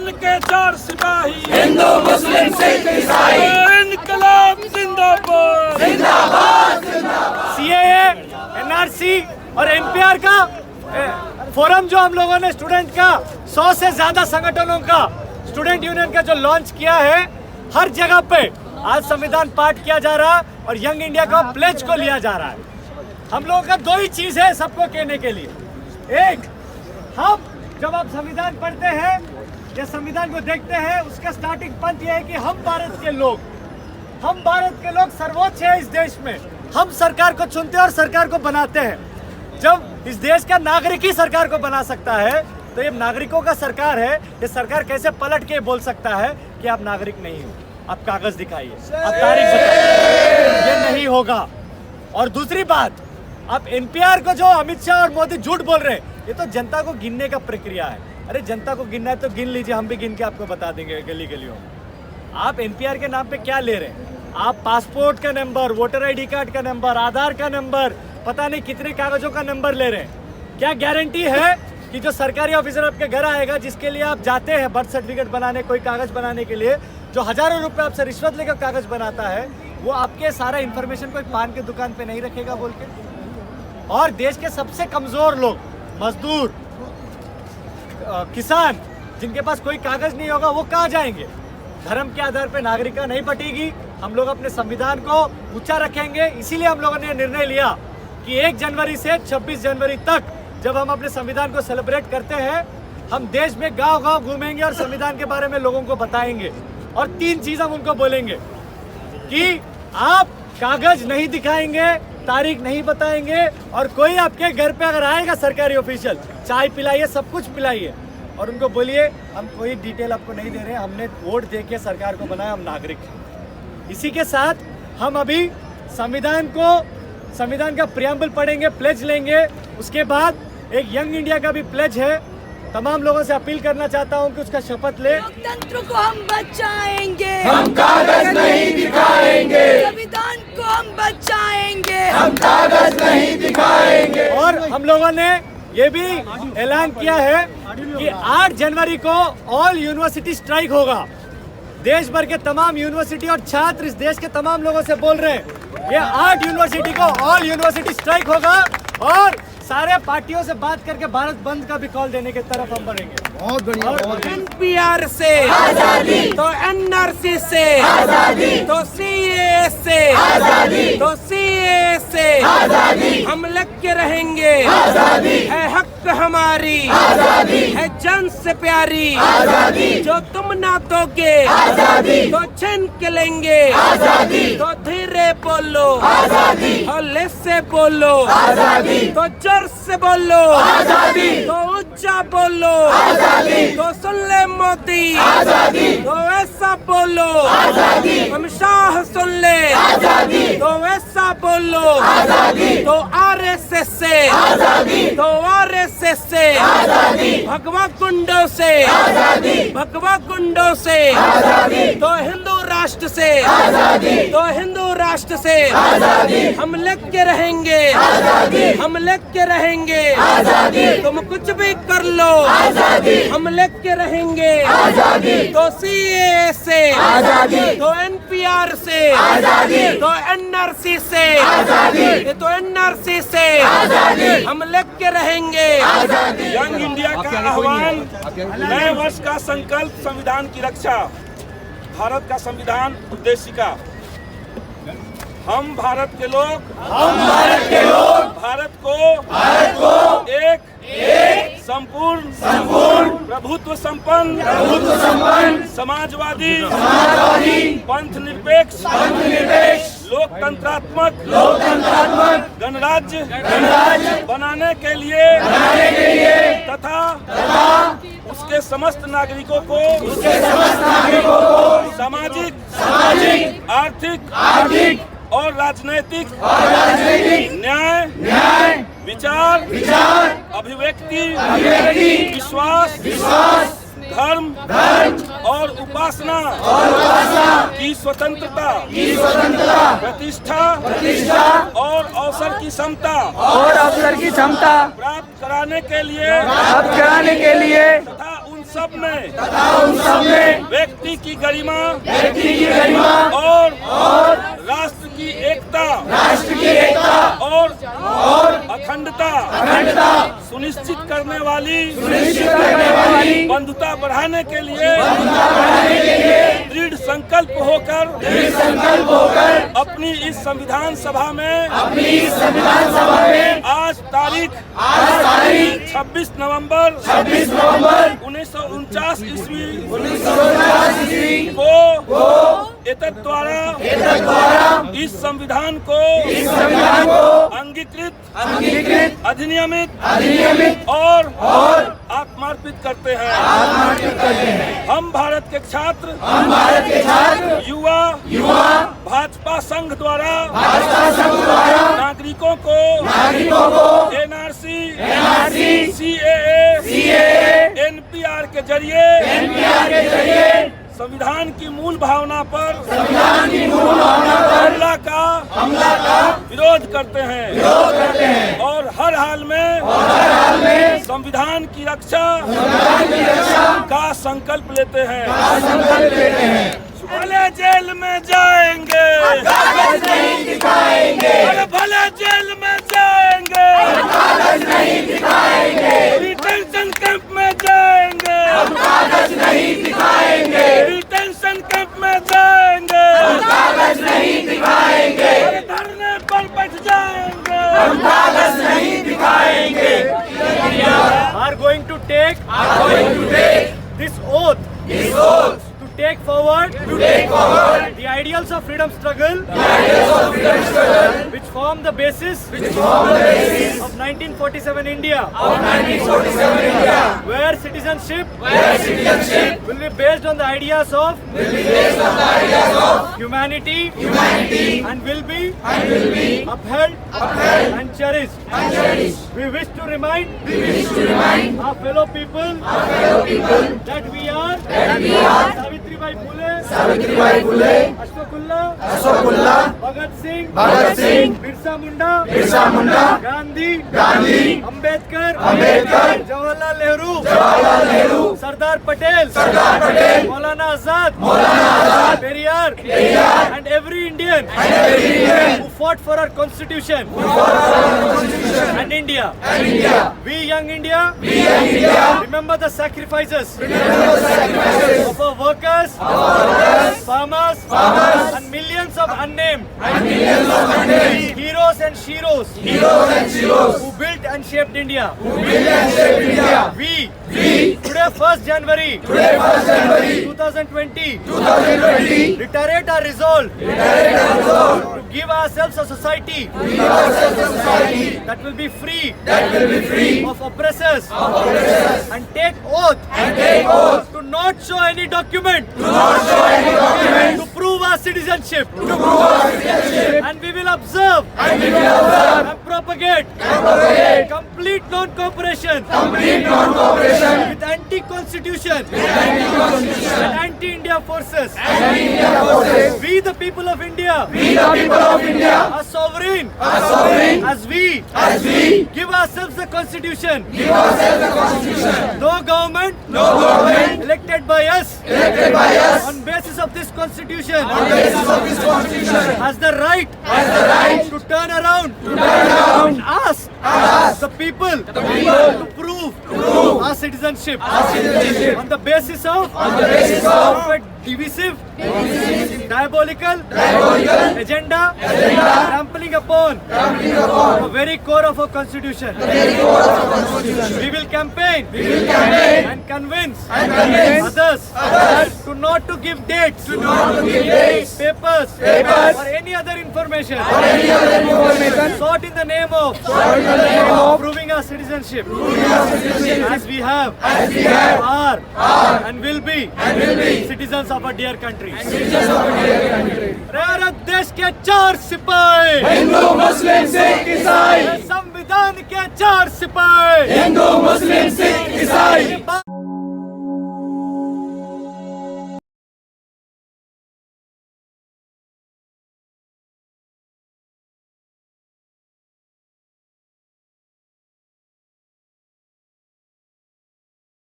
हिंदुस्तान के चार सिपाही, हिंदू मुस्लिम सिख ईसाई, इनकलाब जिंदाबाद, जिंदाबाद जिंदाबाद। सीएए, एनआरसी और एनपीआर का फोरम जो हम लोगों ने स्टूडेंट का 100 से ज्यादा संगठनों का स्टूडेंट यूनियन का जो लॉन्च किया है, हर जगह पे आज संविधान पाठ किया जा रहा है और यंग इंडिया का प्लेज को लिया जा रहा है। हम लोगों का दो ही चीज है सबको कहने के लिए, एक, हम जब आप संविधान पढ़ते हैं या संविधान को देखते हैं, उसका स्टार्टिंग पंथ यह है कि हम भारत के लोग सर्वोच्च है इस देश में। हम सरकार को चुनते हैं और सरकार को बनाते हैं। जब इस देश का नागरिक ही सरकार को बना सकता है, तो ये नागरिकों का सरकार है। ये सरकार कैसे पलट के बोल सकता है कि आप नागरिक नहीं हो, आप कागज दिखाइए, आप तारीख बताइए, ये नहीं होगा। और दूसरी बात, आप एनपीआर को जो अमित शाह और मोदी झूठ बोल रहे हैं, ये तो जनता को गिनने का प्रक्रिया है। अरे जनता को गिनना है तो गिन लीजिए, हम भी गिन के आपको बता देंगे गली गलियों में। आप एनपीआर के नाम पे क्या ले रहे हैं? आप पासपोर्ट का नंबर, वोटर आईडी कार्ड का नंबर, आधार का नंबर, पता नहीं कितने कागजों का नंबर ले रहे हैं। क्या गारंटी है कि जो सरकारी ऑफिसर आपके घर आएगा, जिसके लिए आप जाते हैं बर्थ सर्टिफिकेट बनाने, कोई कागज बनाने के लिए, जो हजारों रुपए आपसे रिश्वत लेकर कागज बनाता है, वो आपके सारा इन्फॉर्मेशन कोई पान की दुकान पे नहीं रखेगा बोल के? और देश के सबसे कमजोर लोग, मजदूर, किसान, जिनके पास कोई कागज नहीं होगा, वो कहाँ जाएंगे? धर्म के आधार पर नागरिकता नहीं बटेगी। हम लोग अपने संविधान को ऊंचा रखेंगे। इसीलिए हम लोगों ने निर्णय लिया कि 1 जनवरी से 26 जनवरी तक जब हम अपने संविधान को सेलिब्रेट करते हैं, हम देश में गांव-गांव घूमेंगे और संविधान के बारे में लोगों को बताएंगे। और 3 चीज हम उनको बोलेंगे कि आप कागज नहीं दिखाएंगे, तारीख नहीं बताएंगे, और कोई आपके घर पे अगर आएगा सरकारी ऑफिशियल, चाय पिलाइए, सब कुछ पिलाइए, और उनको बोलिए हम कोई डिटेल आपको नहीं दे रहे हैं, हमने वोट दे के सरकार को बनाया, हम नागरिक हैं। इसी के साथ हम अभी संविधान का प्रियम्बल पढ़ेंगे, प्लेज लेंगे। उसके बाद एक यंग इंडिया का भी प्लेज है। तमाम लोगों से अपील करना चाहता हूं कि उसका शपथ ले। लोकतंत्र को हम बचाएंगे, हम कागज नहीं दिखाएंगे, संविधान को हम बचाएंगे, हम कागज नहीं दिखाएंगे। और हम लोगों ने ये भी ऐलान किया है कि 8 जनवरी को ऑल यूनिवर्सिटी स्ट्राइक होगा। देश भर के तमाम यूनिवर्सिटी और छात्र इस देश के तमाम लोगों से बोल रहे हैं, ये 8 यूनिवर्सिटी को ऑल यूनिवर्सिटी स्ट्राइक होगा, और सारे पार्टियों से बात करके भारत बंद का भी कॉल देने की तरफ हम बढ़ेंगे। बहुत बढ़िया। एनपीआर से आजादी, तो एनआरसी से आजादी, तो सीए से आजादी, तो सीए से आजादी, हम लग के रहेंगे। आजादी, है हक हमारी, आजादी, है जन से प्यारी, आजादी, जो तुम ना दोगे आजादी, तो छीन के लेंगे। आजादी, तो धीरे बोलो, आजादी, हौले से बोलो, आजादी, तो जोर से बोलो, आजादी, तो ऊंचा बोलो, आजादी, तो सुन ले मोदी, आजादी, तो ऐसा बोलो, आजादी, हम शाह सुन ले, आजादी, तो ऐसा बोलो, आजादी, तो आरएसएस से, आजादी, तो आरएसएस से, आजादी, भगवा गुंडों से, आजादी, भगवा गुंडों से, आजादी, तो हिंदू राष्ट्र से, आजादी, तो हिंदू राष्ट्र से आजादी, हम लग के रहेंगे, आजादी, हम लग के रहेंगे। आजादी, तुम कुछ भी कर लो, आजादी, हम लग के रहेंगे। आजादी, तो सीए से, आजादी, तो एनपीआर से, आजादी, तो एनआरसी से, आजादी, तो एनआरसी से आजादी, हम लग के रहेंगे। आजादी। यंग इंडिया का आह्वान, नए वर्ष का संकल्प, संविधान की रक्षा, भारत का संविधान उद्देशिका। हम भारत के लोग, भारत को एक संपूर्ण प्रभुत्व संपन्न समाजवादी पंथ निरपेक्ष लोकतंत्रात्मक गणराज्य बनाने के लिए तथा उसके समस्त नागरिकों को सामाजिक आर्थिक और राजनैतिक न्याय विचार अभिव्यक्ति विश्वास धर्म और उपासना की स्वतंत्रता प्रतिष्ठा और अवसर की क्षमता प्राप्त कराने के लिए तथा उन सब ने उन सब ने व्यक्ति की गरिमा व्यक्ति की गरिमा और राष्ट्र की एकता और अखंडता सुनिश्चित करने वाली बंधुता बढ़ाने के लिए दृढ़ संकल्प होकर अपनी इस संविधान सभा में आज तारीख 26 नवंबर 1949 ईस्वी को एतद द्वारा इस संविधान को अंगीकृत अधिनियमित और आत्मार्पित करते हैं। हम भारत के छात्र युवा भाजपा संघ द्वारा नागरिकों को एनआरसी सीएए एनपीआर के जरिए संविधान की मूल भावना पर हमला का विरोध करते हैं और हर हाल में संविधान की रक्षा का संकल्प लेते हैं। भले जेल में जाएंगे भले जेल में जाएंगे डिटेंशन कैंप में जाएंगे डिटेंशन कैंप में जाएंगे धरने पर बैठ जाएंगे are going to take this oath to take forward the ideals of freedom struggle which form the basis of 1947 India where citizenship will be based on the ideas of humanity and will be upheld and cherished. We wish to remind our fellow people that we are Savitribai Phule, Ashfaqullah, Bhagat Singh, Birsa Munda, Gandhi, Ambedkar, Jawaharlal Nehru, Sardar Patel, Maulana Azad, Periyar, and every Indian who fought for our constitution and India. We young India remember the sacrifices of our workers, farmers, and millions of unnamed heroes and sheroes who built and shaped India. We today 1st January 2020 reiterate our resolve to give ourselves a society that will be free of oppressors and take oath to not show any document to prove our citizenship, and we will observe and propagate complete non-cooperation with anti-constitution and anti-India forces. We the people of India are sovereign as we give ourselves the constitution. No government elected by us on basis of this constitution has the right to turn around and ask the people to prove our citizenship on the basis of a divisive, diabolical agenda trampling upon the very core of our constitution. We will campaign and convince others to not to give dates, papers, or any other information sought in the name of proving our citizenship, as we have, are, and will be citizens of our dear country. Bharat देश के 4 सिपाही, हिंदू मुस्लिम सिख ईसाई, संविधान के 4 सिपाही, हिंदू मुस्लिम सिख ईसाई।